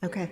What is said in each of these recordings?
Okay.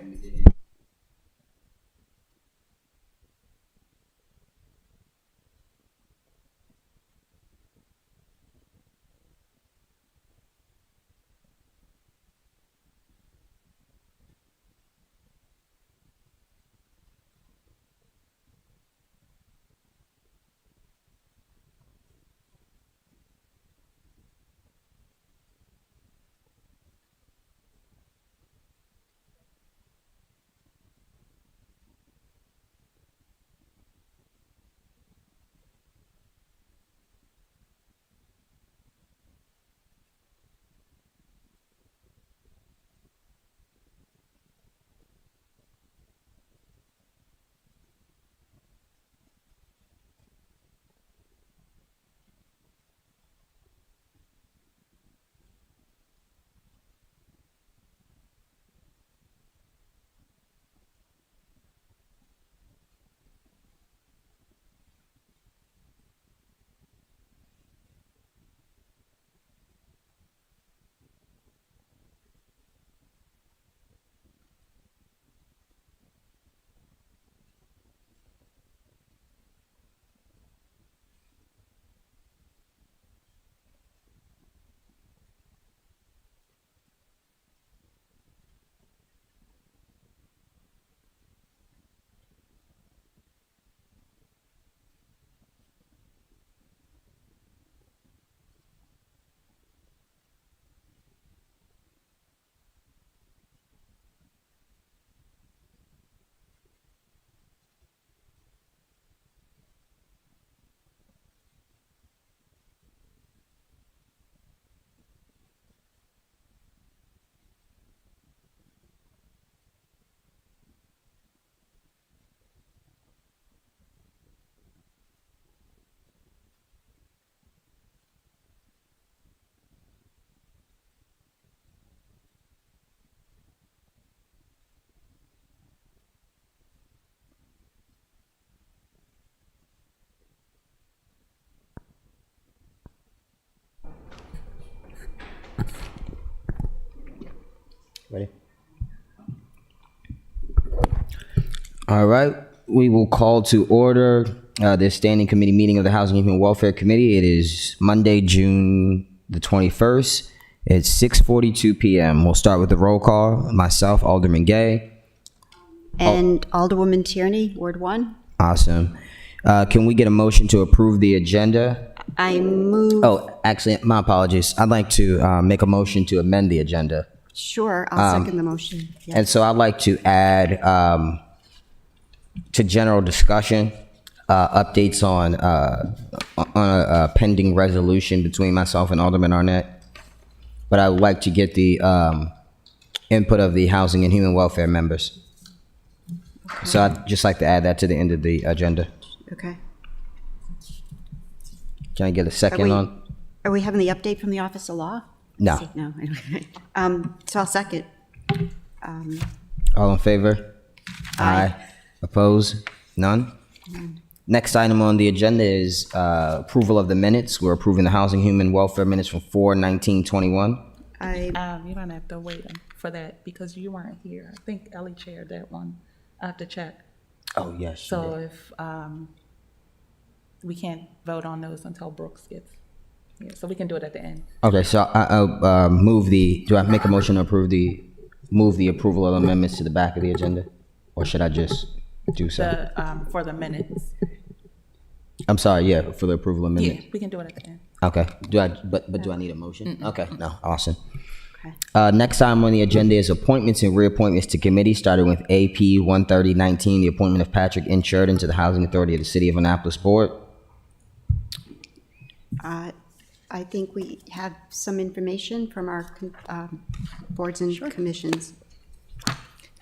Ready? All right. We will call to order the standing committee meeting of the Housing and Human Welfare Committee. It is Monday, June the 21st. It's 6:42 p.m. We'll start with the roll call. Myself, Alderman Gay. And Alderwoman Tierney, Ward 1. Awesome. Can we get a motion to approve the agenda? I move. Oh, actually, my apologies. I'd like to make a motion to amend the agenda. Sure, I'll second the motion. Yes. And so I'd like to add to general discussion, updates on a pending resolution between myself and Alderman Arnett. But I would like to get the input of the Housing and Human Welfare members. So I'd just like to add that to the end of the agenda. Okay. Can I get a second on? Are we having the update from the Office of Law? No. No. Okay. So I'll second. All in favor? Aye. Oppose? None? Next item on the agenda is approval of the minutes. We're approving the Housing Human Welfare minutes from 4/19/21. You don't have to wait for that because you weren't here. I think Ellie chaired that one. I have to check. Oh, yes. So if, we can't vote on those until Brooks gets here, so we can do it at the end. Okay, so I'll do I make a motion to move the approval of amendments to the back of the agenda? Or should I just do so? For the minutes. I'm sorry, yeah, for the approval Yeah, amendment. we can do it at the end. Okay, but do I need a motion? Okay, no, awesome. Okay. Next item on the agenda is appointments and reappointments to committees, starting with AP 13019, the appointment of Patrick N. Sheridan to the Housing Authority of the City of Annapolis Board. I think we have some information from our boards and commissions.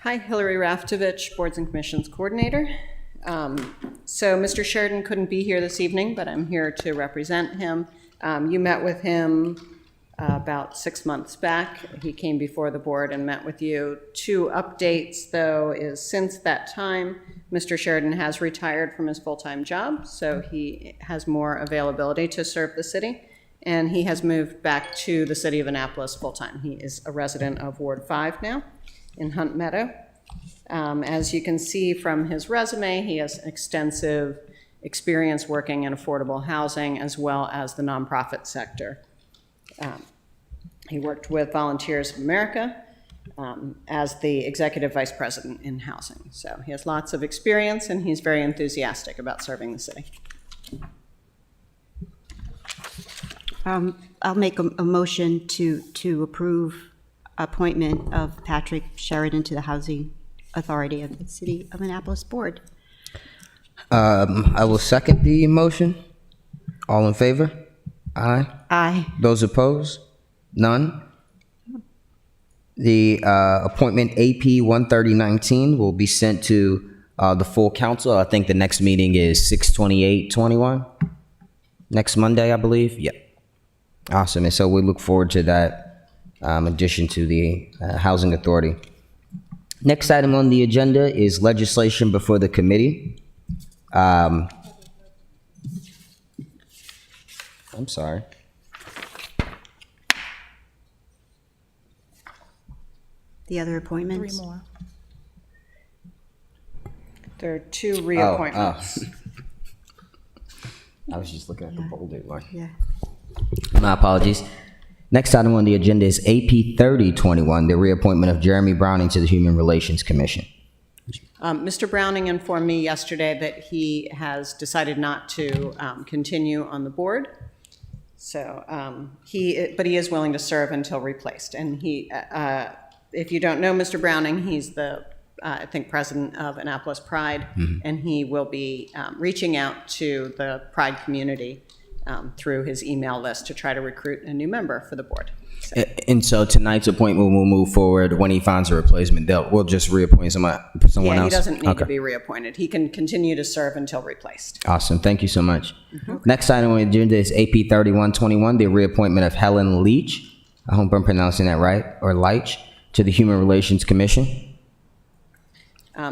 Hi, Hillary Raftovich, Boards and Commissions Coordinator. So Mr. Sheridan couldn't be here this evening, but I'm here to represent him. You met with him about 6 months back. He came before the board and met with you. 2 updates, though, is since that time, Mr. Sheridan has retired from his full-time job, so he has more availability to serve the city, and he has moved back to the city of Annapolis full-time. He is a resident of Ward 5 now. in Hunt Meadow. As you can see from his resume, he has extensive experience working in affordable housing as well as the nonprofit sector. He worked with Volunteers of America as the executive vice president in housing. So he has lots of experience, and he's very enthusiastic about serving the city. I'll make a motion to approve appointment of Patrick Sheridan to the Housing Authority of the City of Annapolis Board. I will second the motion. All in favor? Aye. Aye. Those opposed? None. The appointment AP 13019 will be sent to the full council. I think the next meeting is 6/28/21. Next Monday, I believe. Yep. Awesome. And so we look forward to that addition to the Housing Authority. Next item on the agenda is legislation before the committee. I'm sorry. The other Three appointments? more. There are two reappointments. I was just looking at the bolded one. Yeah. My apologies. Next item on the agenda is AP 3021, the reappointment of Jeremy Browning to the Human Relations Commission. Mr. Browning informed me yesterday that he has decided not to continue on the board. So but he is willing to serve until replaced. And he, if you don't know Mr. Browning, he's the, I think, president of Annapolis Pride, and he will be reaching out to the Pride community through his email list to try to recruit a new member for the board. So, And so tonight's appointment will move forward. When he finds a replacement, we'll just reappoint someone yeah, else. he doesn't need to Okay. be reappointed. He can continue to serve until replaced. Awesome. Thank you so much. Next item on the agenda is AP 3121, the reappointment of Helen Leach. I hope I'm pronouncing that right, or Leach, to the Human Relations Commission.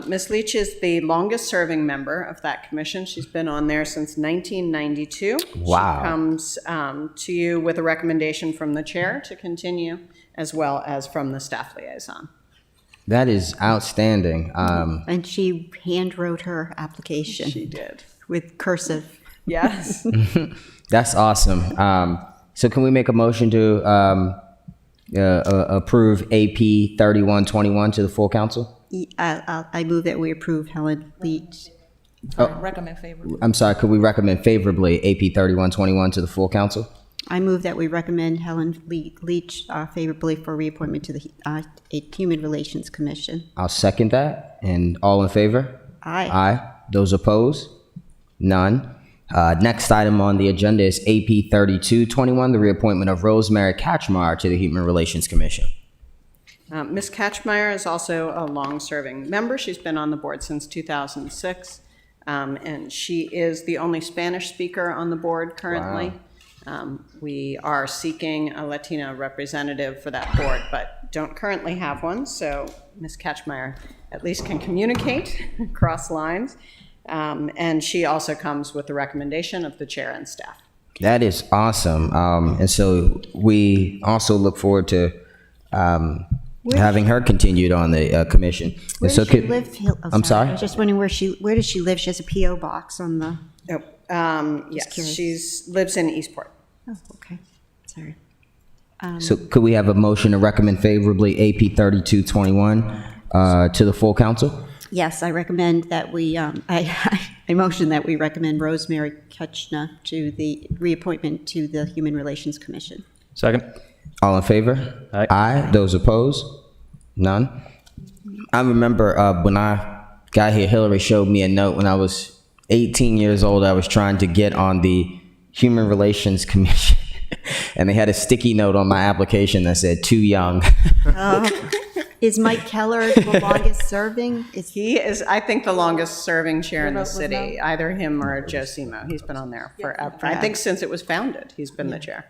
Ms. Leach is the longest-serving member of that commission. She's been on there since 1992. Wow. She comes to you with a recommendation from the chair to continue, as well as from the staff liaison. That is outstanding. And she hand wrote her application She did. with cursive. Yes. That's awesome. So can we make a motion to approve AP 3121 to the full council? I move that we approve Helen Leach. Recommend favorably. I'm sorry, could we recommend favorably AP 3121 to the full council? I move that we recommend Helen Leach favorably for reappointment to the Human Relations Commission. I'll second that. And all in favor? Aye. Aye. Those opposed? None. Next item on the agenda is AP 3221, the reappointment of Rosemary Katchmeyer to the Human Relations Commission. Ms. Katchmeyer is also a long-serving member. She's been on the board since 2006, and she is the only Spanish speaker on the board currently. We are seeking a Latina representative for that board, but don't currently have one, so Ms. Katchmeyer at least can communicate across lines, and she also comes with the recommendation of the chair and staff. That is awesome. And so we also look forward to having her continued on the commission. Where And so does she could- live? I'm sorry? I was just wondering where does she live? She has a P.O. box on the, Yes, curious. she lives in Eastport. oh, okay, sorry. So could we have a motion to recommend favorably AP 3221 to the full council? Yes, I recommend that we, I motion that we recommend Rosemary Ketchner to the reappointment to the Human Relations Commission. Second. All in favor? Aye. Those opposed? None. I remember when I got here, Hillary showed me a note when I was 18 years old. I was trying to get on the Human Relations Commission, and they had a sticky note on my application that said "too young." Is Mike Keller the longest serving? He is, I think, the longest-serving chair in the Was city, either him or Joe Simo. He's been on there forever. I think since it was founded, he's been the chair.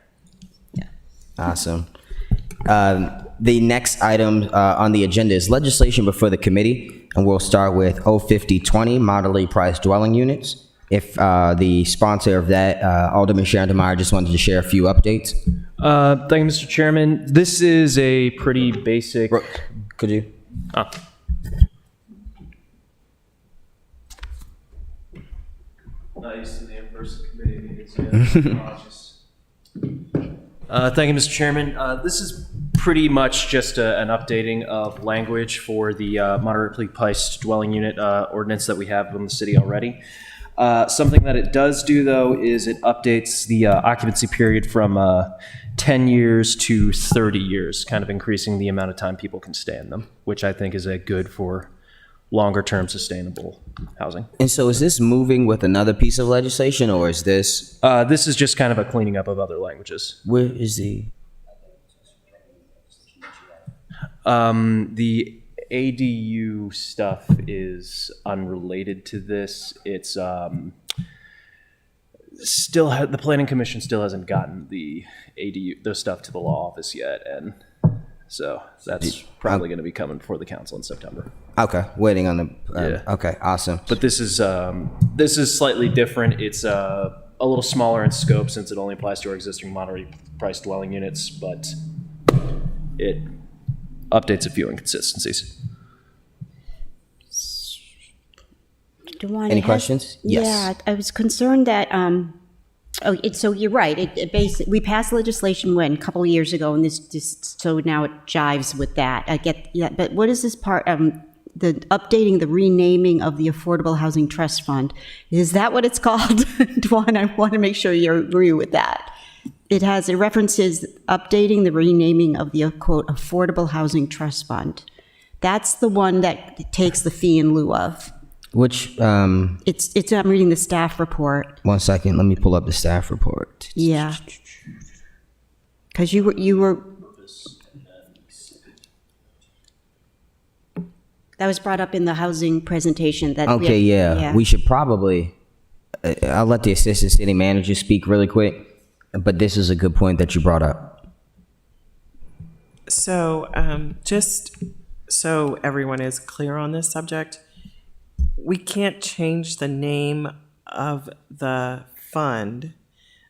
Awesome. The next item on the agenda is legislation before the committee, and we'll start with 05020, moderately priced dwelling units. If the sponsor of that, Alderman Sharon DeMeyer, just wanted to share a few updates. Thank you, Mr. Chairman. This is a pretty basic. Could you? Oh. Not used to the in-person committee meetings yet. Thank you, Mr. Chairman. This is pretty much just an updating of language for the moderately priced dwelling unit ordinance that we have in the city already. Something that it does do, though, is it updates the occupancy period from 10 years to 30 years, kind of increasing the amount of time people can stay in them, which I think is a good for longer-term sustainable housing. And so is this moving with another piece of legislation, or is this, This is just kind of a cleaning up of other languages. where is the, The ADU stuff is unrelated to this. It's the planning commission still hasn't gotten the ADU, stuff to the law office yet, and so that's probably going to be coming before the council in September. okay, waiting on the, Yeah. okay, awesome. But this is slightly different. It's a little smaller in scope since it only applies to our existing moderately priced dwelling units, but it updates a few inconsistencies. DeWan, Any it has- questions? Yes. Yeah, I was concerned that, so you're right, we passed legislation when, a couple of years ago, and so now it jives with that. I get, yeah, but what is this part, the updating, the renaming of the Affordable Housing Trust Fund? Is that what it's called? DeWan, I want to make sure you agree with that. It references updating the renaming of the, quote, Affordable Housing Trust Fund. That's the one that takes the fee in lieu of. Which, I'm reading the staff report. 1 second, let me pull up the staff report. Yeah. Because you were, that was brought up in the housing presentation that. Okay, yeah, we should probably, I'll let the assistant city manager speak really quick, but this is a good point that you brought up. So, just so everyone is clear on this subject, we can't change the name of the fund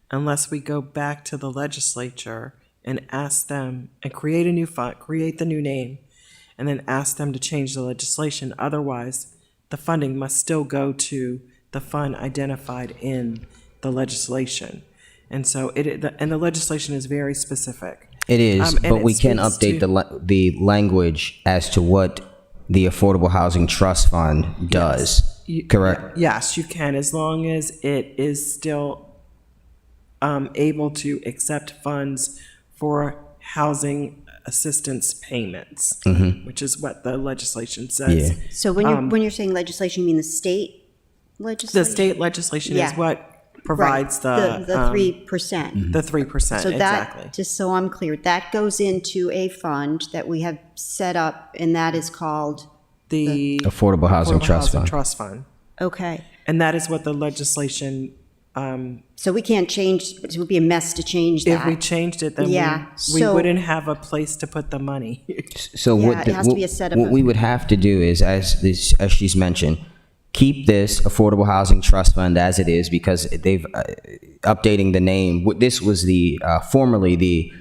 unless we go back to the legislature and ask them, and create a new fund, create the new name, and then ask them to change the legislation. Otherwise, the funding must still go to the fund identified in the legislation. And so the legislation is very specific. It is, And but it we can speaks update to- the language as to what the Affordable Housing Trust Fund does, correct? Yes, you can, as long as it is still able to accept funds for housing assistance payments, which is what the legislation says. Yeah. So when you're saying legislation, you mean the state legislation? The state legislation is Yeah. what provides the 3%. the 3%, So exactly. that, just so I'm clear, that goes into a fund that we have set up, and that is called, The Affordable Housing Trust Fund. Trust Fund. okay. And that is what the legislation, So we can't change, it would be a mess to change if we that. changed it, then Yeah, we so- wouldn't have a place to put the money. So Yeah, what, it has to be a set of what we would have to do is, as she's mentioned, keep this Affordable Housing Trust Fund as it is, because they've updating the name. This was the formerly the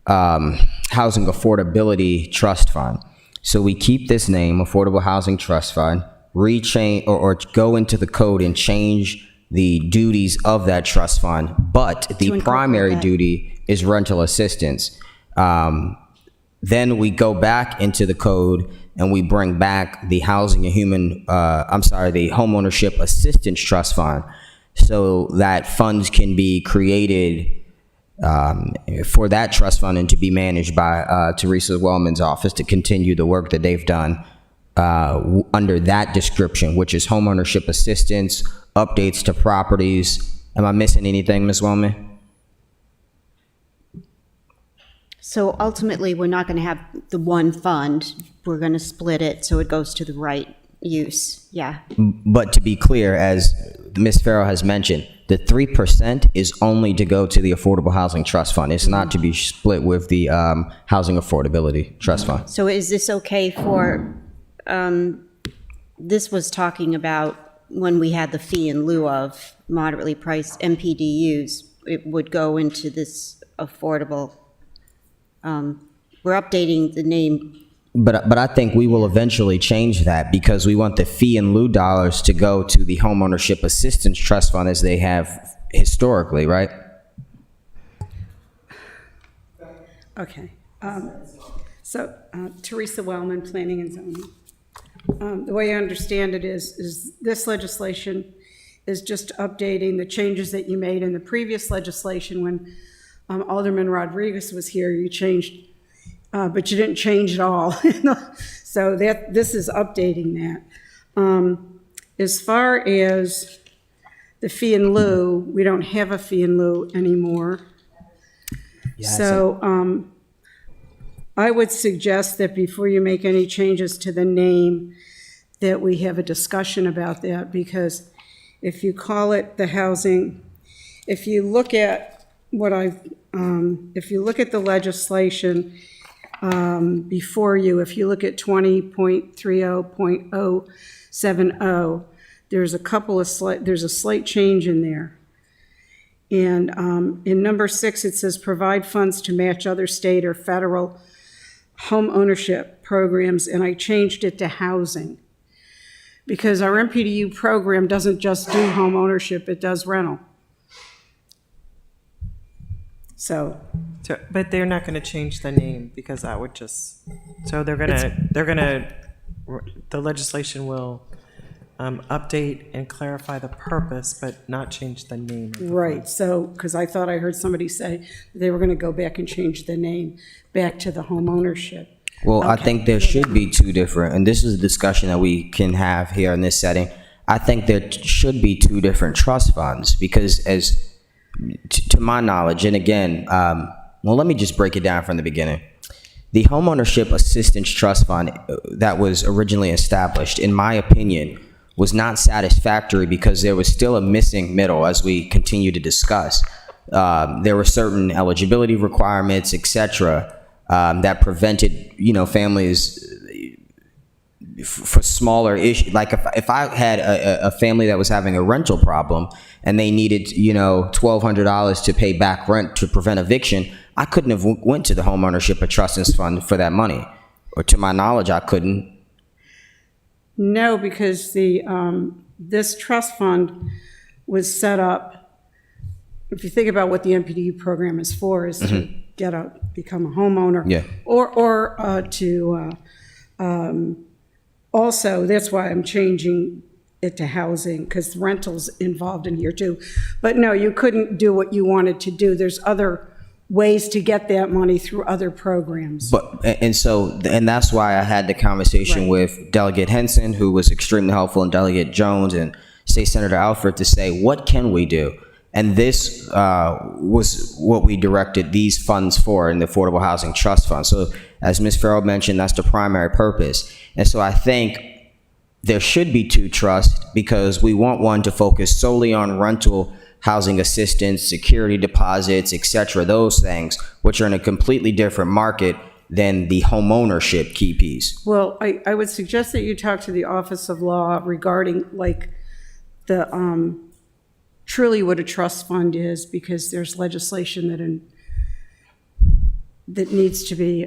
Housing Affordability Trust Fund. So we keep this name, Affordable Housing Trust Fund, rechange or go into the code and change the duties of that trust fund, but the incorporate primary that. duty is rental assistance. Then we go back into the code and we bring back the housing and the homeownership assistance trust fund, so that funds can be created for that trust fund and to be managed by Teresa Wellman's office to continue the work that they've done under that description, which is homeownership assistance, updates to properties. Am I missing anything, Ms. Wellman? So ultimately, we're not going to have the one fund, we're going to split it so it goes to the right use, yeah. But to be clear, as Ms. Farrow has mentioned, the 3% is only to go to the Affordable Housing Trust Fund. It's not to be split with the Housing Affordability Trust Fund. So is this okay for, this was talking about when we had the fee in lieu of moderately priced MPDUs, it would go into this affordable, we're updating the name But I think we will eventually change that because we want the fee in lieu dollars to go to the homeownership assistance trust fund as they have historically, right? Okay. So Teresa Wellman, Planning and Zoning. The way I understand it is this legislation is just updating the changes that you made in the previous legislation when Alderman Rodriguez was here. You changed, but you didn't change it all. So this is updating that. As far as the fee in lieu, we don't have a fee in lieu anymore. So I would suggest that before you make any changes to the name, that we have a discussion about that, because if you call it the housing, if you look at if you look at the legislation before you, if you look at 20.30.070, there's a slight change in there. And in number 6, it says provide funds to match other state or federal home ownership programs, and I changed it to housing. Because our MPDU program doesn't just do home ownership, it does rental. So, But they're not gonna change the name because that would just, so the legislation will update and clarify the purpose, but not change the name. right, so, because I thought I heard somebody say they were gonna go back and change the name back to the home ownership. Well, I think there should be two different, and this is a discussion that we can have here in this setting. I think there should be two different trust funds because to my knowledge, and again, well, let me just break it down from the beginning. The Homeownership Assistance Trust Fund that was originally established, in my opinion, was not satisfactory because there was still a missing middle as we continue to discuss. There were certain eligibility requirements, et cetera, that prevented, families for smaller issues. Like if I had a family that was having a rental problem and they needed, $1,200 to pay back rent to prevent eviction, I couldn't have went to the Homeownership Trust Fund for that money. Or to my knowledge, I couldn't. No, because this trust fund was set up, if you think about what the MPDU program is for, is to become a homeowner. Yeah. Or to, also, that's why I'm changing it to housing, because rental's involved in here too. But no, you couldn't do what you wanted to do. There's other ways to get that money through other programs. And that's why I had the conversation with Delegate Henson, who was extremely helpful, and Delegate Jones and State Senator Alford to say, what can we do? And this was what we directed these funds for in the Affordable Housing Trust Fund. So as Ms. Farrell mentioned, that's the primary purpose. And so I think there should be two trusts because we want one to focus solely on rental housing assistance, security deposits, et cetera, those things, which are in a completely different market than the homeownership key piece. Well, I would suggest that you talk to the Office of Law regarding the truly what a trust fund is, because there's legislation that needs to be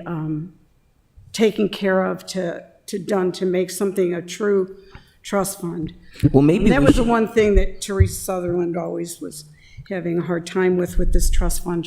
taken care of to make something a true trust fund. Well, maybe That we was the should- one thing that Teresa Sutherland always was having a hard time with this trust fund.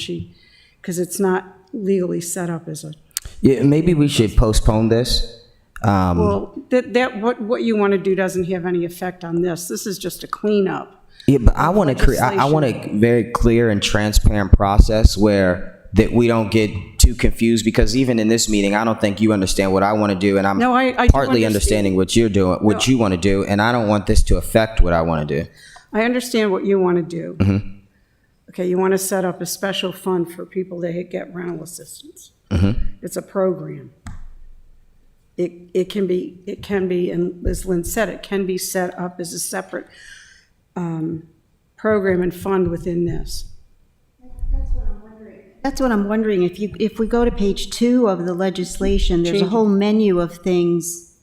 Because it's not legally set up as a, Yeah, maybe we should postpone this. well, what you want to do doesn't have any effect on this. This is just a cleanup. Yeah, but I want to create. I want a very clear and transparent process that we don't get too confused. Because even in this meeting, I don't think you understand what I want to do, and I'm No, I do partly understand. understanding what you're doing, what you want to do, and I don't want this to affect what I want to do. I understand what you want to do. Mm-hmm. Okay, you want to set up a special fund for people that get rental assistance. Mm-hmm. It's a program. It can be, and as Lynn said, it can be set up as a separate program and fund within this. That's what I'm wondering. If we go to page 2 of the legislation, there's a whole menu of things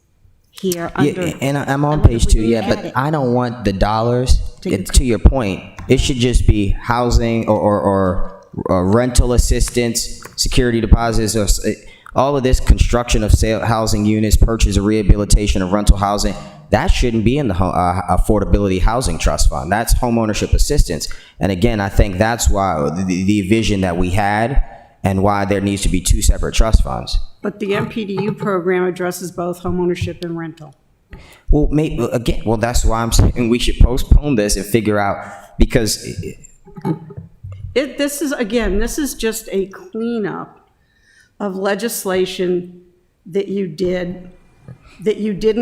here under. Yeah, and I'm on page 2. Yeah, but I don't want the dollars. To your point, it should just be housing or rental assistance, security deposits, or all of this construction of sale housing units, purchase or rehabilitation of rental housing, that shouldn't be in the Affordability Housing Trust Fund. That's homeownership assistance. And again, I think that's why the vision that we had and why there needs to be two separate trust funds. But the MPDU program addresses both homeownership and rental. Well, well, that's why I'm saying we should postpone this and figure out, because This is just a cleanup of legislation that you didn't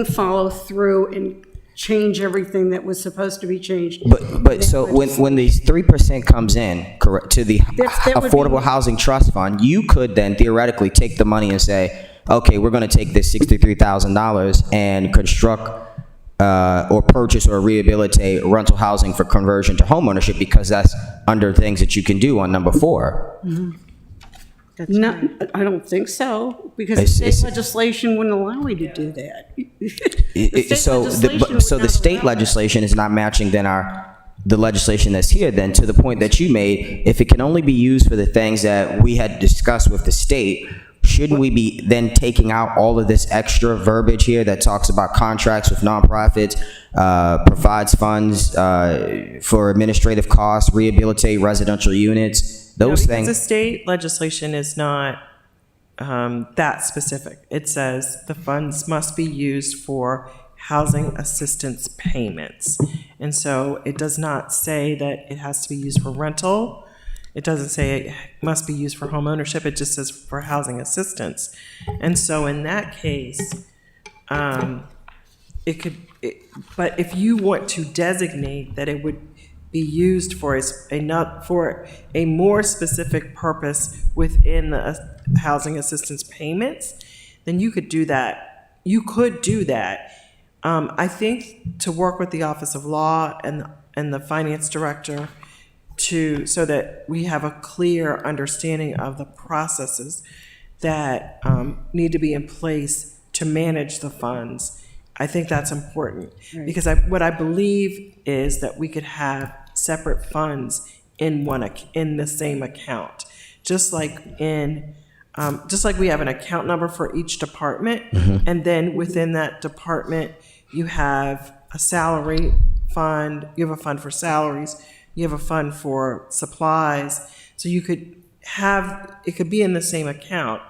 follow through and change everything that was supposed to be changed. But so when the 3% comes in, correct, to the That would be- Affordable Housing Trust Fund, you could then theoretically take the money and say, okay, we're going to take this $63,000 and construct or purchase or rehabilitate rental housing for conversion to homeownership, because that's under things that you can do on number 4. No, I don't think so, because the state legislation wouldn't allow you to do that. So the state legislation is not matching then the legislation that's here, then, to the point that you made. If it can only be used for the things that we had discussed with the state, shouldn't we be then taking out all of this extra verbiage here that talks about contracts with nonprofits, provides funds for administrative costs, rehabilitate residential units, those Because things? the state legislation is not that specific. It says the funds must be used for housing assistance payments. And so it does not say that it has to be used for rental. It doesn't say it must be used for home ownership. It just says for housing assistance. And so in that case, but if you want to designate that it would be used for a more specific purpose within the housing assistance payments, then you could do that. You could do that. I think to work with the Office of Law and the Finance Director so that we have a clear understanding of the processes that need to be in place to manage the funds. I think that's important, because what I believe is that we could have separate funds in the same account, just like we have an account number for each department, and then within that department you have a salary fund, you have a fund for salaries, you have a fund for supplies. So you could have, it could be in the same account.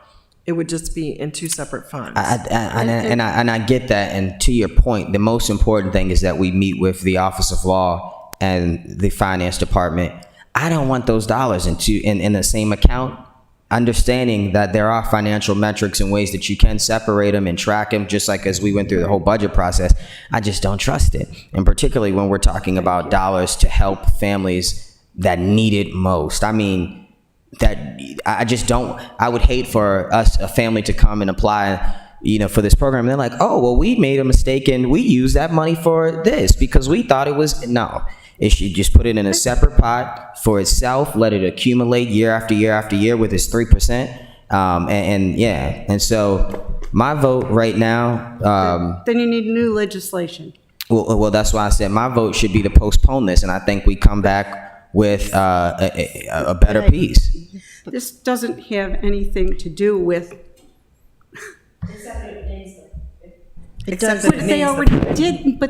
It would just be in two separate funds. And I get that. And to your point, the most important thing is that we meet with the Office of Law and the Finance Department. I don't want those dollars in the same account. Understanding that there are financial metrics and ways that you can separate them and track them, just like as we went through the whole budget process, I just don't trust it. And particularly when we're talking about dollars to help families that need it most. I mean, I just don't, I would hate for a family to come and apply, for this program. And they're like, oh, well, we made a mistake and we used that money for this because we thought it was, no. It should just put it in a separate pot for itself, let it accumulate year after year after year with its 3%. And so my vote right now. Then you need new legislation. Well, that's why I said my vote should be to postpone this, and I think we come back with a better piece. This doesn't have anything to do with. It does. But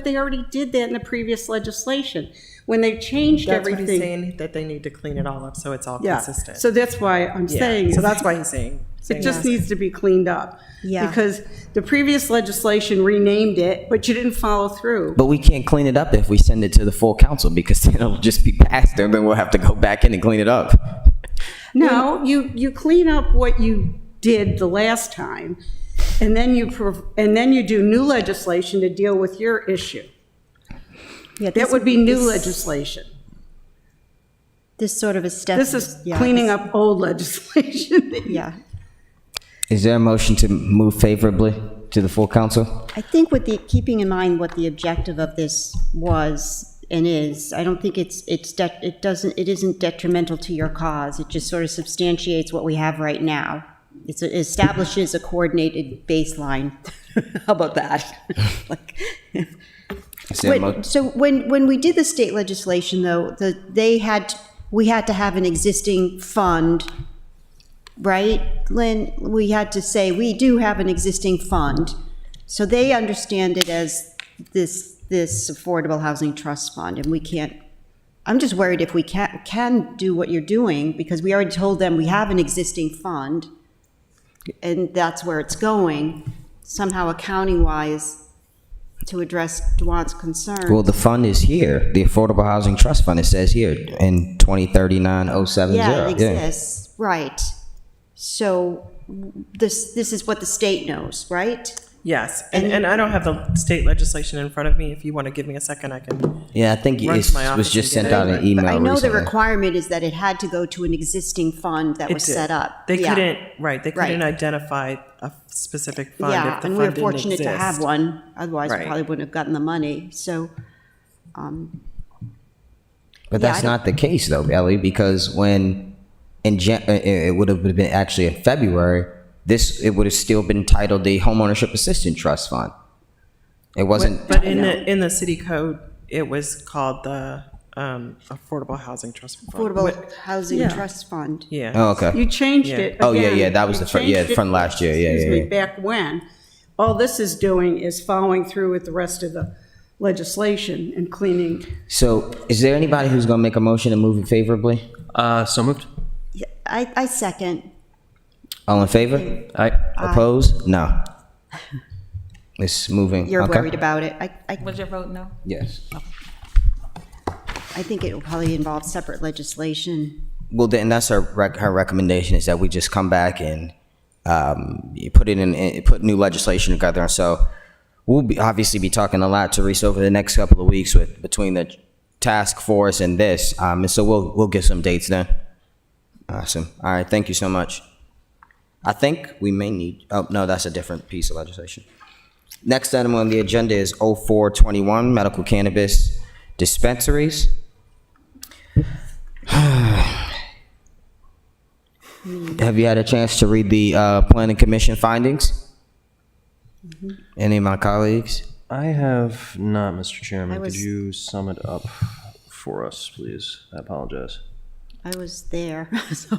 they already did that in the previous legislation, when they changed That's what he's everything. saying, that they need to clean it all up so it's all Yeah, consistent. so that's why I'm saying. So that's why he's saying. It just needs to be cleaned up. Yeah. Because the previous legislation renamed it, but you didn't follow through. But we can't clean it up if we send it to the full council, because then it'll just be passed, and then we'll have to go back in and clean it up. No, you clean up what you did the last time, and then you do new legislation to deal with your issue. Yeah, That would be new legislation. This sort of a step. This is yeah, cleaning up old legislation. Yeah. Is there a motion to move favorably to the full council? I think keeping in mind what the objective of this was and is, I don't think it isn't detrimental to your cause. It just sort of substantiates what we have right now. It establishes a coordinated baseline. How about that? Is there a mo- So when we did the state legislation, though, we had to have an existing fund right, Lynn? We had to say, we do have an existing fund. So they understand it as this Affordable Housing Trust Fund, and we can't, I'm just worried if we can do what you're doing, because we already told them we have an existing fund, and that's where it's going, somehow accounting-wise, to address Dwan's concerns. Well, the fund is here. The Affordable Housing Trust Fund, it says here, in 2039-070. Yeah, it exists, right. So this is what the state knows, right? Yes, and I don't have the state legislation in front of me. If you want to give me a second, I can. Yeah, I think Run it to my was office just and sent get out it. an email But I know the recently. requirement is that it had to go to an existing fund that was It did. set up. They Yeah. couldn't, right, they couldn't Right. identify a specific fund Yeah, if the and fund we're didn't fortunate to have exist. one, otherwise we Right. probably wouldn't have gotten the money, so. But Yeah, that's I don't- not the case though, Ellie, because when it would have been actually in February, it would have still been titled the Homeownership Assistance Trust Fund. It wasn't. But in the city code, it was called the Affordable Housing Trust Fund. Affordable Housing Yeah. Trust Fund. Yeah. Oh, okay. You changed Yeah. it Oh, yeah, again. yeah, that was You the fir- yeah, changed it, from last year, yeah, excuse yeah, me, back when. All this is doing is following through with the rest of the legislation and cleaning. So, is there anybody who's going to make a motion to move it favorably? So moved. Yeah, I second. All in favor? Aye. Opposed? No. It's moving. You're Okay. worried about it. Was your vote no? Yes. I think it will probably involve separate legislation. Well, then that's her recommendation is that we just come back and you put put new legislation together. And so we'll obviously be talking a lot, Teresa, over the next couple of weeks between the task force and this. And so we'll get some dates then. Awesome. All right. Thank you so much. I think we may need. Oh no, that's a different piece of legislation. Next item on the agenda is 0421 medical cannabis dispensaries. Have you had a chance to read the Planning Commission findings? Any of my colleagues? I have not, Mr. Chairman. I was- Could you sum it up for us, please? I apologize. I was there, so,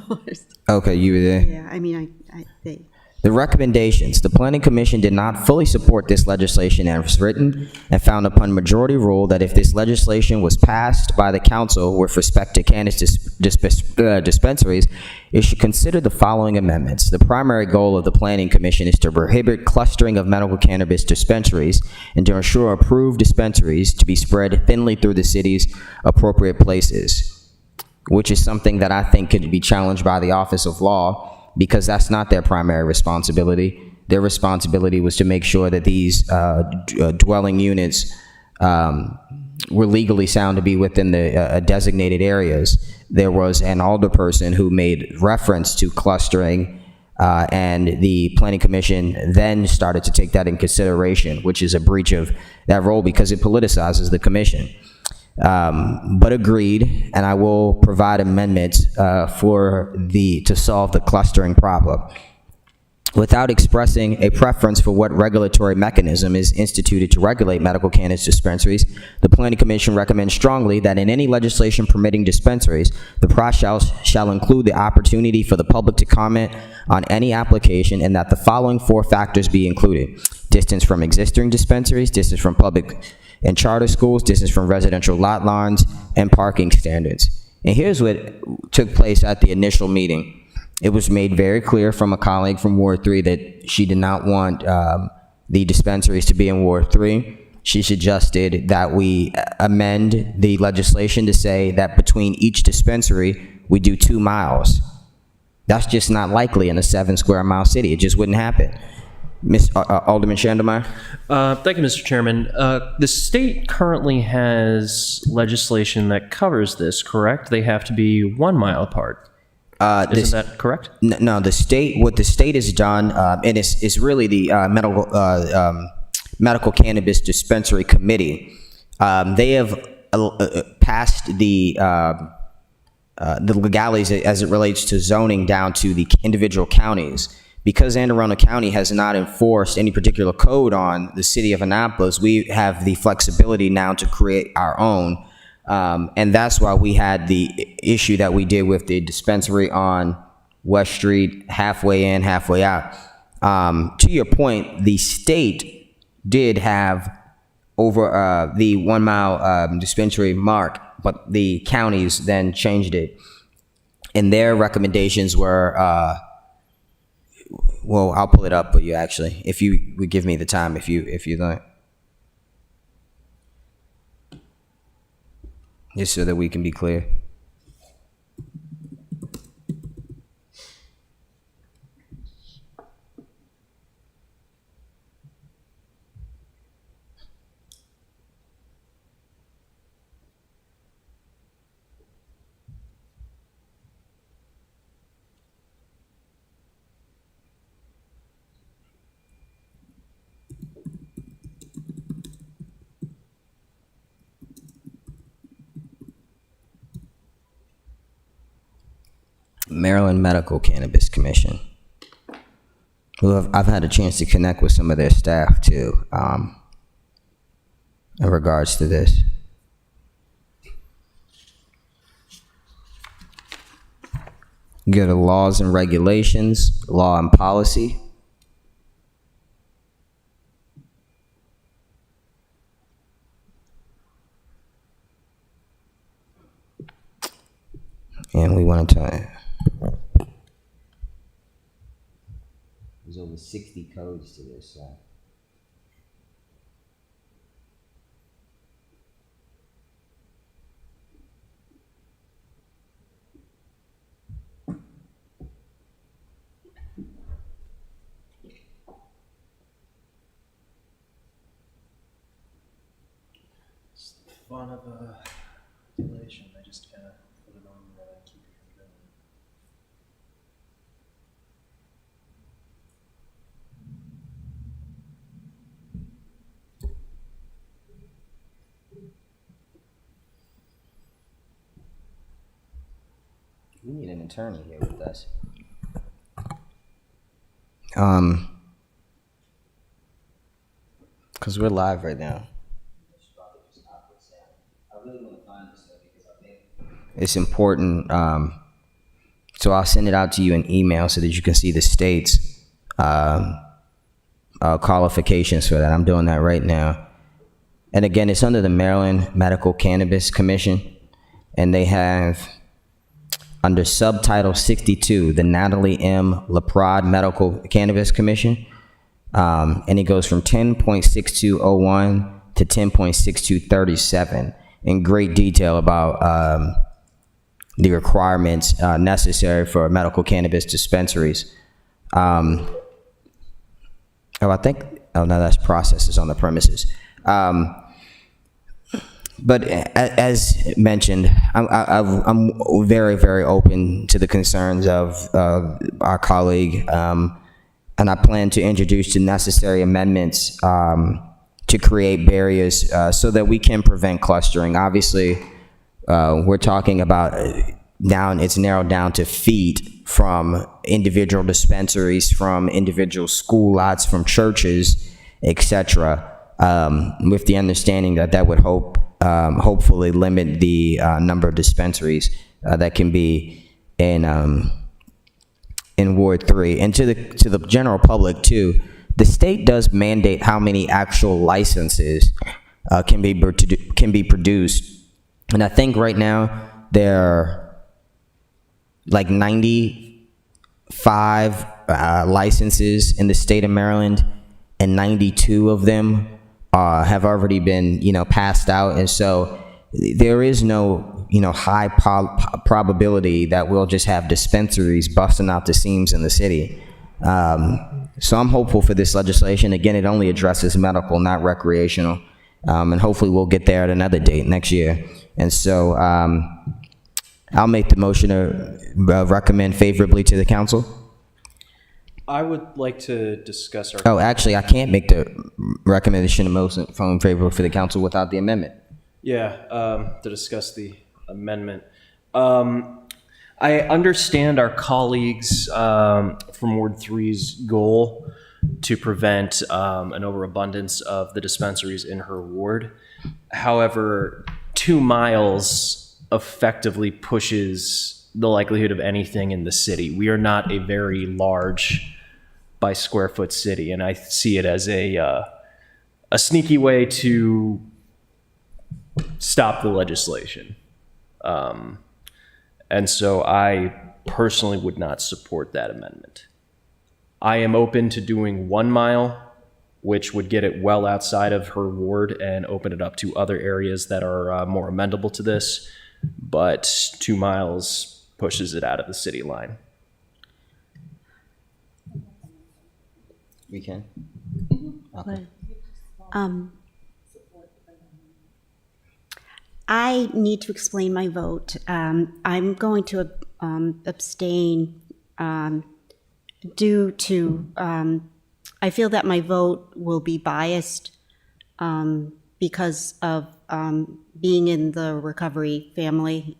Okay, you were there. yeah, I mean, they. The recommendations. The Planning Commission did not fully support this legislation as written and found upon majority rule that if this legislation was passed by the council with respect to cannabis dispensaries, it should consider the following amendments. The primary goal of the Planning Commission is to prohibit clustering of medical cannabis dispensaries and to ensure approved dispensaries to be spread thinly through the city's appropriate places, which is something that I think could be challenged by the Office of Law, because that's not their primary responsibility. Their responsibility was to make sure that these dwelling units were legally sound to be within the designated areas. There was an alderperson who made reference to clustering, and the Planning Commission then started to take that in consideration, which is a breach of that role because it politicizes the commission. But agreed, and I will provide amendments to solve the clustering problem. Without expressing a preference for what regulatory mechanism is instituted to regulate medical cannabis dispensaries, the Planning Commission recommends strongly that in any legislation permitting dispensaries, the process shall include the opportunity for the public to comment on any application, and that the following 4 factors be included: distance from existing dispensaries, distance from public and charter schools, distance from residential lot lines, and parking standards. And here's what took place at the initial meeting. It was made very clear from a colleague from Ward 3 that she did not want the dispensaries to be in Ward 3. She suggested that we amend the legislation to say that between each dispensary, we do 2 miles. That's just not likely in a 7 square mile city. It just wouldn't happen. Alderman Schandelmeyer? Thank you, Mr. Chairman. The state currently has legislation that covers this, correct? They have to be 1 mile apart. Isn't that correct? No, what the state has done, and it's really the Medical Cannabis Dispensary Committee. They have passed the legalities as it relates to zoning down to the individual counties. Because Anne Arundel County has not enforced any particular code on the city of Annapolis, we have the flexibility now to create our own. And that's why we had the issue that we did with the dispensary on West Street, halfway in, halfway out. To your point, the state did have over the 1 mile dispensary mark, but the counties then changed it. And their recommendations were, well, I'll pull it up for you actually, if you would give me the time, if you like. Just so that we can be clear. Maryland Medical Cannabis Commission. I've had a chance to connect with some of their staff too, in regards to this. You go to laws and regulations, law and policy. And we want to there's over 60 codes to this. It's the fun of a regulation. I just kind of put it on there and keep it going. We need an attorney here with us. Because we're live right now. It's important, so I'll send it out to you in email so that you can see the state's qualifications for that. I'm doing that right now. And again, it's under the Maryland Medical Cannabis Commission, and they have, under subtitle 62, the Natalie M. Leprade Medical Cannabis Commission, and it goes from 10.6201 to 10.6237 in great detail about the requirements necessary for medical cannabis dispensaries. Oh, no, that's processes on the premises. But as mentioned, I'm very, very open to the concerns of our colleague, and I plan to introduce the necessary amendments to create barriers so that we can prevent clustering. Obviously, we're talking about it's narrowed down to feet from individual dispensaries, from individual school lots, from churches, etc., with the understanding that that would hopefully limit the number of dispensaries that can be in Ward 3. And to the general public too, the state does mandate how many actual licenses can be produced. And I think right now there are like 95 licenses in the state of Maryland, and 92 of them have already been, passed out. And so there is no, high probability that we'll just have dispensaries busting out the seams in the city. So I'm hopeful for this legislation. Again, it only addresses medical, not recreational. And hopefully we'll get there at another date next year. And so I'll make the motion to recommend favorably to the council. I would like to discuss our. Oh, actually, I can't make the recommendation of motion favorable for the council without the amendment. Yeah, to discuss the amendment. I understand our colleagues from Ward 3's goal to prevent an overabundance of the dispensaries in her ward. However, 2 miles effectively pushes the likelihood of anything in the city. We are not a very large by square foot city, and I see it as a sneaky way to stop the legislation. And so I personally would not support that amendment. I am open to doing 1 mile, which would get it well outside of her ward and open it up to other areas that are more amenable to this. But 2 miles pushes it out of the city line. We can. I need to explain my vote. I'm going to abstain due to, I feel that my vote will be biased because of being in the recovery family.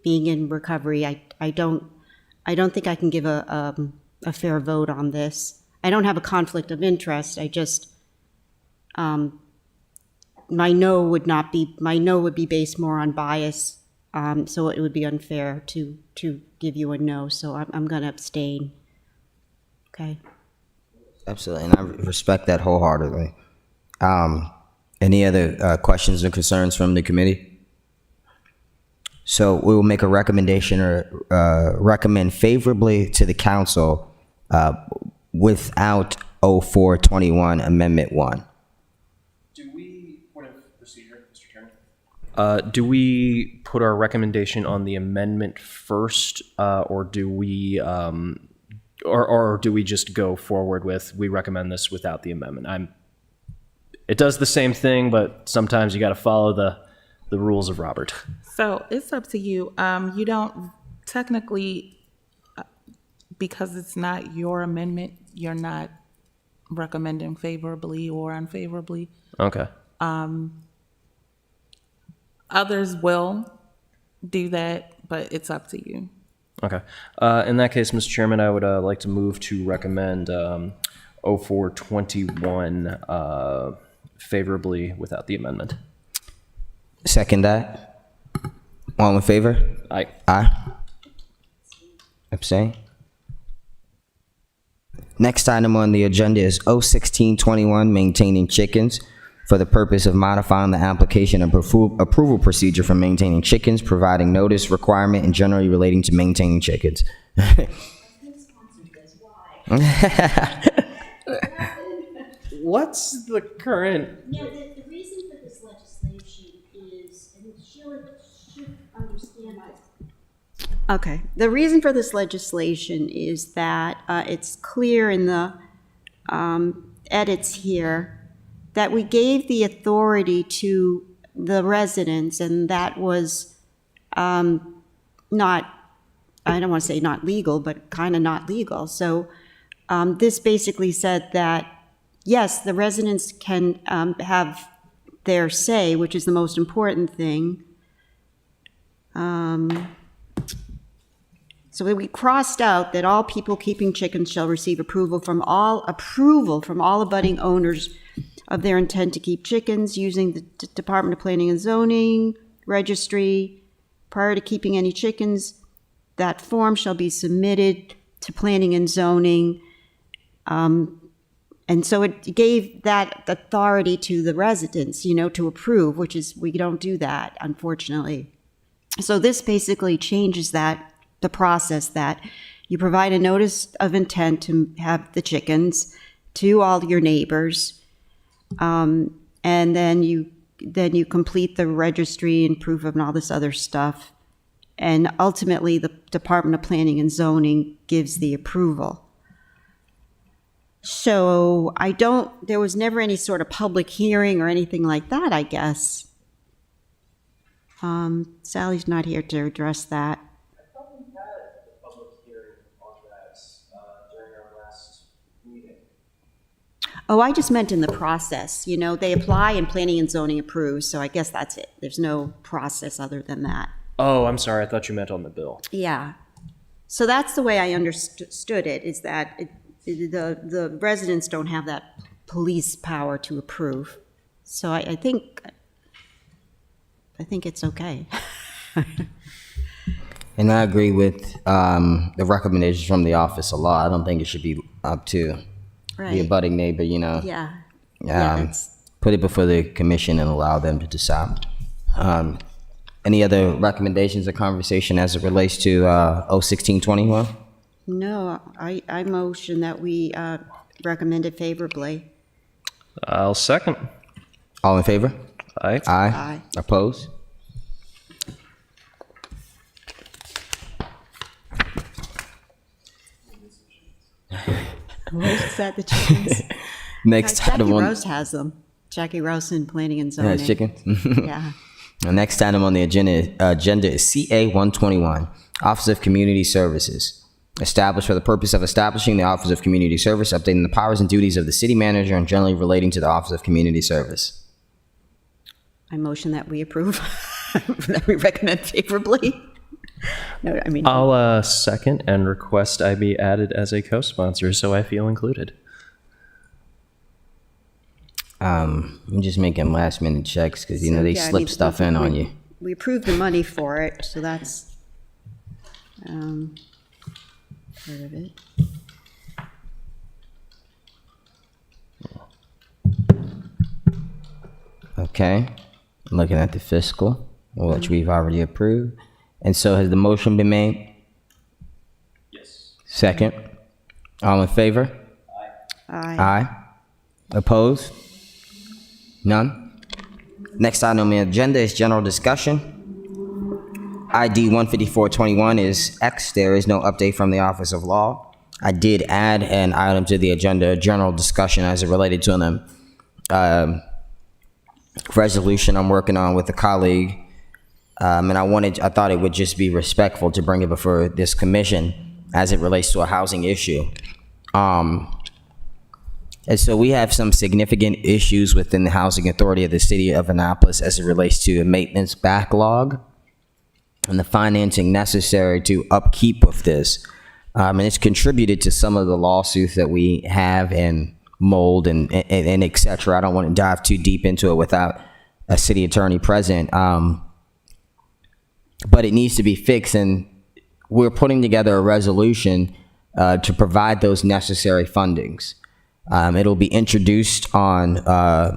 Being in recovery, I don't think I can give a fair vote on this. I don't have a conflict of interest. I just, my no would be based more on bias. So it would be unfair to give you a no. So I'm going to abstain. Okay. Absolutely, and I respect that wholeheartedly. Any other questions or concerns from the committee? So we will make a recommendation or recommend favorably to the council without 0421 Amendment 1. Do we, point of procedure, Mr. Chairman? Do we put our recommendation on the amendment first, or do we, or do we just go forward with, we recommend this without the amendment? It does the same thing, but sometimes you got to follow the rules of Robert. So it's up to you. You don't technically, because it's not your amendment, you're not recommending favorably or unfavorably. Okay. Others will do that, but it's up to you. Okay. In that case, Mr. Chairman, I would like to move to recommend 0421 favorably without the amendment. Second that. All in favor? Aye. Aye. Abstain. Next item on the agenda is 01621, maintaining chickens, for the purpose of modifying the application and approval procedure for maintaining chickens, providing notice requirement, and generally relating to maintaining chickens. What's the current? Yeah, the reason for this legislation is, and Sheila should understand this. Okay, the reason for this legislation is that it's clear in the edits here that we gave the authority to the residents, and that was not, I don't want to say not legal, but kind of not legal. So this basically said that, yes, the residents can have their say, which is the most important thing. So we crossed out that all people keeping chickens shall receive approval from all abutting owners of their intent to keep chickens using the Department of Planning and Zoning registry. Prior to keeping any chickens, that form shall be submitted to Planning and Zoning. And so it gave that authority to the residents, to approve, which is, we don't do that, unfortunately. So this basically changes the process that you provide a notice of intent to have the chickens to all your neighbors. And then you complete the registry and proof of and all this other stuff. And ultimately, the Department of Planning and Zoning gives the approval. So there was never any sort of public hearing or anything like that, I guess. Sally's not here to address that. I thought we had a public hearing on that during our last meeting. Oh, I just meant in the process. They apply and Planning and Zoning approves, so I guess that's it. There's no process other than that. Oh, I'm sorry. I thought you meant on the bill. Yeah. So that's the way I understood it, is that the residents don't have that police power to approve. So I think it's okay. And I agree with the recommendations from the Office of Law. I don't think it should be up to the Right. abutting neighbor, you know. Yeah. Yeah, that's, Put it before the commission and allow them to decide. Any other recommendations or conversation as it relates to 01621? no, I motion that we recommend it favorably. I'll second. All in favor? Aye. Aye. Aye. Opposed? Is that the chickens? Next Jackie item on Rose has them. Jackie Rose in Planning and Zoning. chicken. Yeah. The next item on the agenda is CA 121, Office of Community Services. Established for the purpose of establishing the Office of Community Service, updating the powers and duties of the city manager and generally relating to the Office of Community Service. I motion that we approve, that we recommend favorably. No, I mean, I'll second and request I be added as a co-sponsor so I feel included. I'm just making last minute checks because, you know, they yeah, I slip mean, stuff in on you. we approved the money for it, so that's part of it. Okay. I'm looking at the fiscal, which we've already approved. And so has the motion been made? Yes. Second. All in favor? Aye. Aye. Opposed? None? Next item on the agenda is general discussion. ID 15421 is X. There is no update from the Office of Law. I did add an item to the agenda, general discussion as it related to an resolution I'm working on with a colleague. And I thought it would just be respectful to bring it before this commission as it relates to a housing issue. And so we have some significant issues within the Housing Authority of the City of Annapolis as it relates to a maintenance backlog and the financing necessary to upkeep with this. And it's contributed to some of the lawsuits that we have in mold and et cetera. I don't want to dive too deep into it without a city attorney present. But it needs to be fixed, and we're putting together a resolution to provide those necessary fundings. It'll be introduced on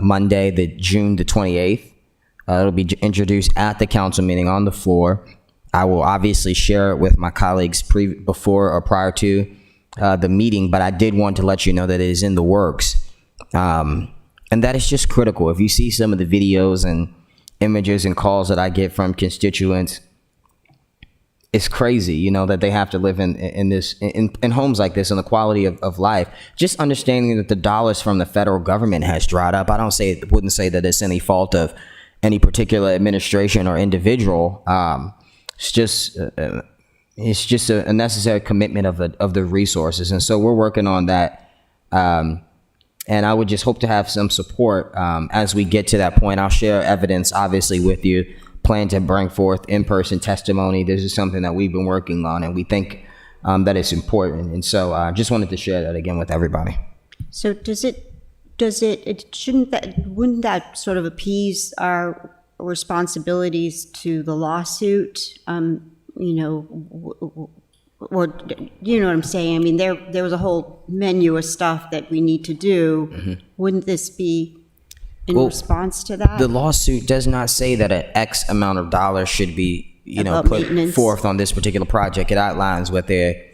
Monday, June the 28th. It'll be introduced at the council meeting on the floor. I will obviously share it with my colleagues before or prior to the meeting, but I did want to let you know that it is in the works. And that is just critical. If you see some of the videos and images and calls that I get from constituents, it's crazy, you know, that they have to live in homes like this and the quality of life. Just understanding that the dollars from the federal government has dried up. I wouldn't say that it's any fault of any particular administration or individual. It's just a necessary commitment of the resources, and so we're working on that. And I would just hope to have some support as we get to that point. I'll share evidence, obviously, with you. Plan to bring forth in-person testimony. This is something that we've been working on, and we think that it's important. And so I just wanted to share that again with everybody. So wouldn't that sort of appease our responsibilities to the lawsuit? You know, or you know what I'm saying? I mean, there was a whole menu of stuff that we need to do. Mm-hmm. Wouldn't this be in Well, response to that? The lawsuit does not say that an X amount of dollars should be, About put maintenance. forth on this particular project. It outlines what they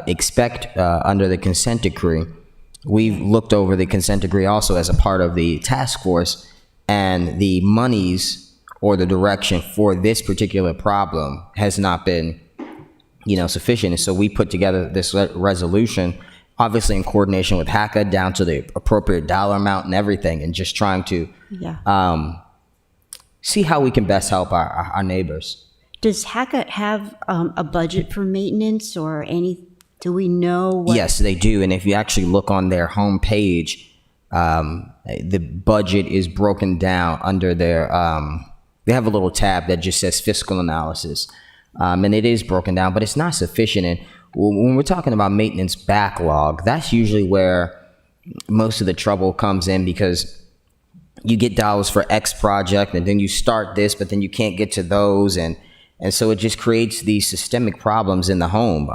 expect under the consent decree. We've looked over the consent decree also as a part of the task force, and the monies or the direction for this particular problem has not been, sufficient. And so we put together this resolution, obviously in coordination with HACA, down to the appropriate dollar amount and everything, and just trying to see how we can best help our neighbors. Does HACA have a budget for maintenance or any? Do we know what? Yes, they do. And if you actually look on their homepage, the budget is broken down under their, they have a little tab that just says fiscal analysis. And it is broken down, but it's not sufficient. And when we're talking about maintenance backlog, that's usually where most of the trouble comes in, because you get dollars for X project and then you start this, but then you can't get to those. And And so it just creates these systemic problems in the home,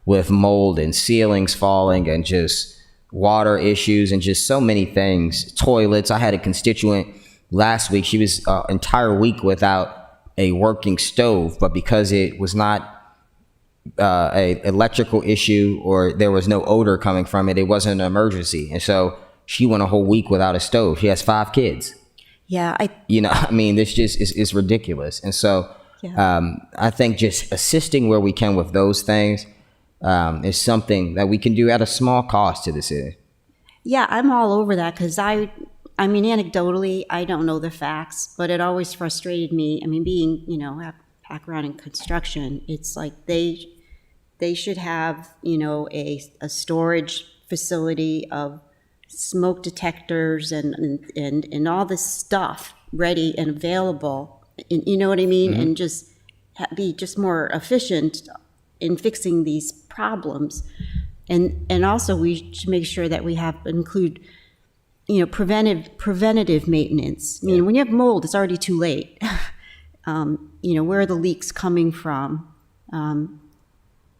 with mold and ceilings falling and just water issues and just so many things. Toilets. I had a constituent last week. She was an entire week without a working stove, but because it was not a electrical issue or there was no odor coming from it, it wasn't an emergency. And so she went a whole week without a stove. She has 5 kids. Yeah, I mean, this just is ridiculous. And so I think just assisting where we can with those things is something that we can do at a small cost to the city. yeah, I'm all over that because I mean, anecdotally, I don't know the facts, but it always frustrated me. I mean, being, a background in construction, it's like they should have, a storage facility of smoke detectors and all this stuff ready and available, and, you know what I mean? And just be just more efficient in fixing these problems. And also we should make sure that we include, preventative maintenance. I mean, when you have mold, it's already too late. Where are the leaks coming from?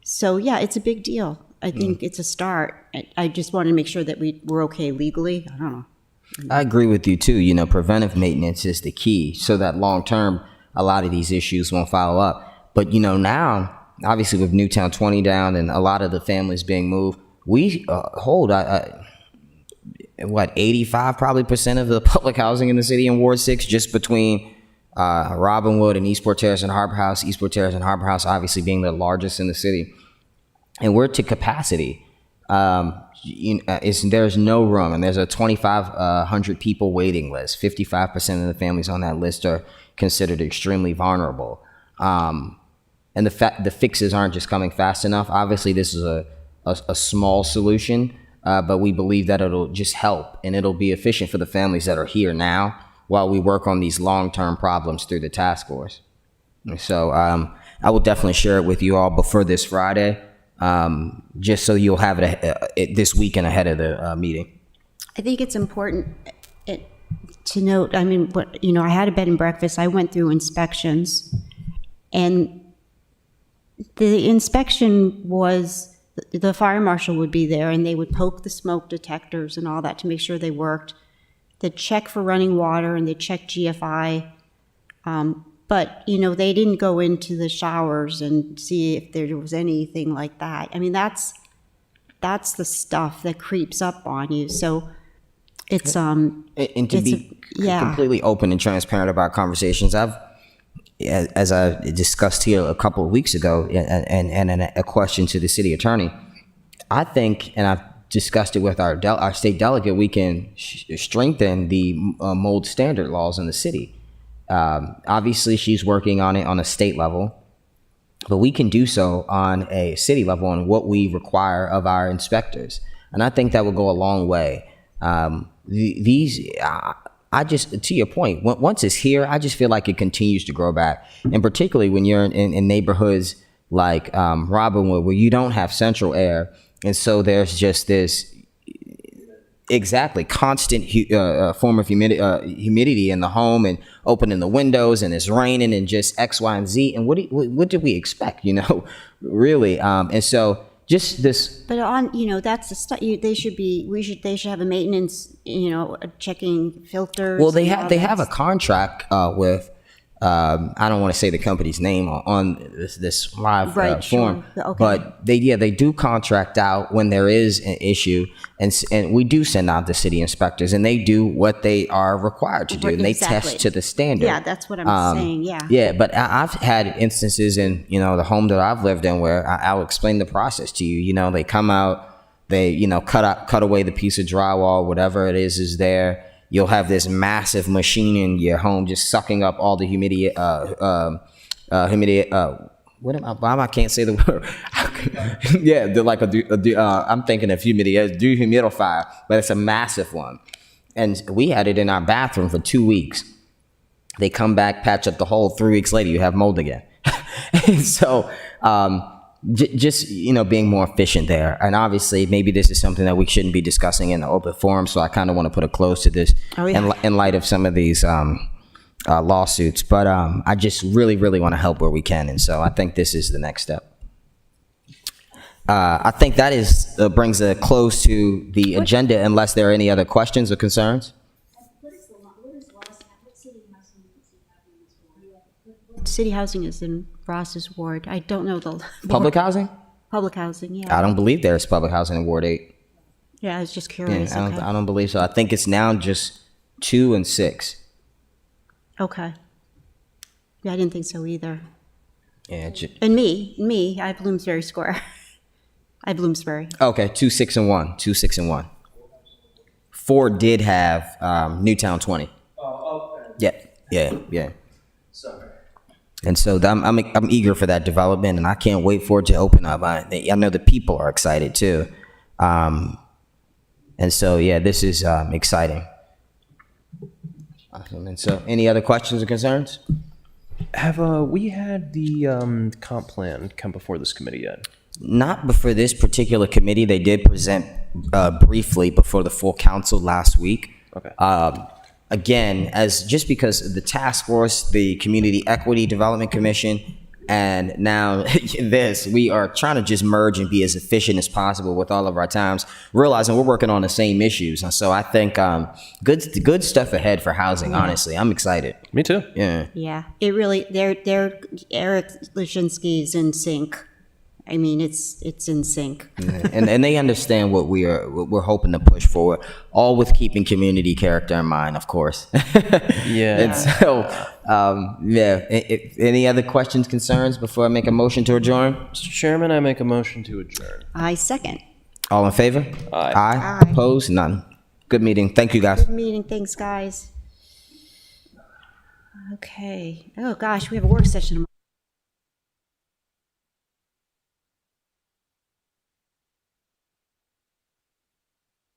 So yeah, it's a big deal. I think it's a start. I just want to make sure that we're okay legally. I don't know. I agree with you too. Preventive maintenance is the key so that long term, a lot of these issues won't follow up. But, now, obviously with Newtown 20 down and a lot of the families being moved, we hold, 85 probably % of the public housing in the city in Ward 6, just between Robinwood and Eastport Terrace and Harbor House. Eastport Terrace and Harbor House obviously being the largest in the city. And we're to capacity. There's no room, and there's a 2,500 people waiting list. 55% of the families on that list are considered extremely vulnerable. And the fixes aren't just coming fast enough. Obviously, this is a small solution, but we believe that it'll just help, and it'll be efficient for the families that are here now while we work on these long-term problems through the task force. And so I will definitely share it with you all before this Friday. Just so you'll have it this weekend ahead of the meeting. I think it's important to note, I mean, I had a bed and breakfast. I went through inspections, and the inspection was the fire marshal would be there, and they would poke the smoke detectors and all that to make sure they worked. They'd check for running water, and they'd check GFI. But, they didn't go into the showers and see if there was anything like that. I mean, that's the stuff that creeps up on you. So it's, And to be completely open and transparent about conversations, as I discussed here a couple of weeks ago, and a question to the city attorney, I think, and I've discussed it with our state delegate, we can strengthen the mold standard laws in the city. Obviously, she's working on it on a state level, but we can do so on a city level on what we require of our inspectors. And I think that would go a long way. To your point, once it's here, I just feel like it continues to grow back. And particularly when you're in neighborhoods like Robinwood, where you don't have central air. And so there's just this constant form of humidity in the home, and opening the windows, and it's raining, and just X, Y, and Z. And what did we expect, really? And so just this. But that's the stuff they should have a maintenance, checking filters. Well, they have a contract with. I don't want to say the company's name on this live right, forum, sure. Okay. But they do contract out when there is an issue, and we do send out the city inspectors, and they do what they are required to do, and they test to the standard. Yeah, that's what I'm saying. Yeah. Yeah, but I've had instances in the home that I've lived in where I'll explain the process to you. They come out, they cut away the piece of drywall, whatever it is there. You'll have this massive machine in your home just sucking up all the humidity. I can't say the word. Yeah, they're like I'm thinking of humidity, a dehumidifier, but it's a massive one. And we had it in our bathroom for 2 weeks. They come back, patch up the hole. 3 weeks later, you have mold again. And so, just being more efficient there. And obviously maybe this is something that we shouldn't be discussing in the open forum, so I kind of want to put a close to this in light of some of these lawsuits, but I just really, really want to help where we can, and so I think this is the next step. I think that is brings a close to the agenda, unless there are any other questions or concerns. City housing is in Ross's ward. I don't know the. Public housing? Public housing, yeah. I don't believe there's public housing in Ward 8. Yeah, I was just Yeah, curious. Okay. I don't believe so. I think it's now just 2 and 6. Okay. Yeah, I didn't think so either. Yeah. And me, I have Bloomsbury Square. I have Bloomsbury. Okay, 2, 6, and 1. 2, 6, and 1. 4 did have Newtown 20. Oh, okay. Yeah. Sorry. And so I'm eager for that development, and I can't wait for it to open up. I know the people are excited too. And so, yeah, this is exciting. Awesome. And so, any other questions or concerns? Have we had the comp plan come before this committee yet? Not before this particular committee. They did present briefly before the full council last week. Okay. Again, as just because the task force, the Community Equity Development Commission, and now this, we are trying to just merge and be as efficient as possible with all of our times, realizing we're working on the same issues. And so I think good stuff ahead for housing, honestly. I'm excited. Me too. Yeah. Yeah, it really, Eric Lashinsky is in sync. I mean, it's in sync. and they understand what we're hoping to push forward, all with keeping community character in mind, of course. Yeah. And so, any other questions, concerns before I make a motion to adjourn? Mr. Chairman, I make a motion to adjourn. I second. All in favor? Aye. Aye. Opposed? None. Good meeting. Thank you, guys. Good meeting, thanks, guys. Okay. Oh, gosh, we have a work session tomorrow.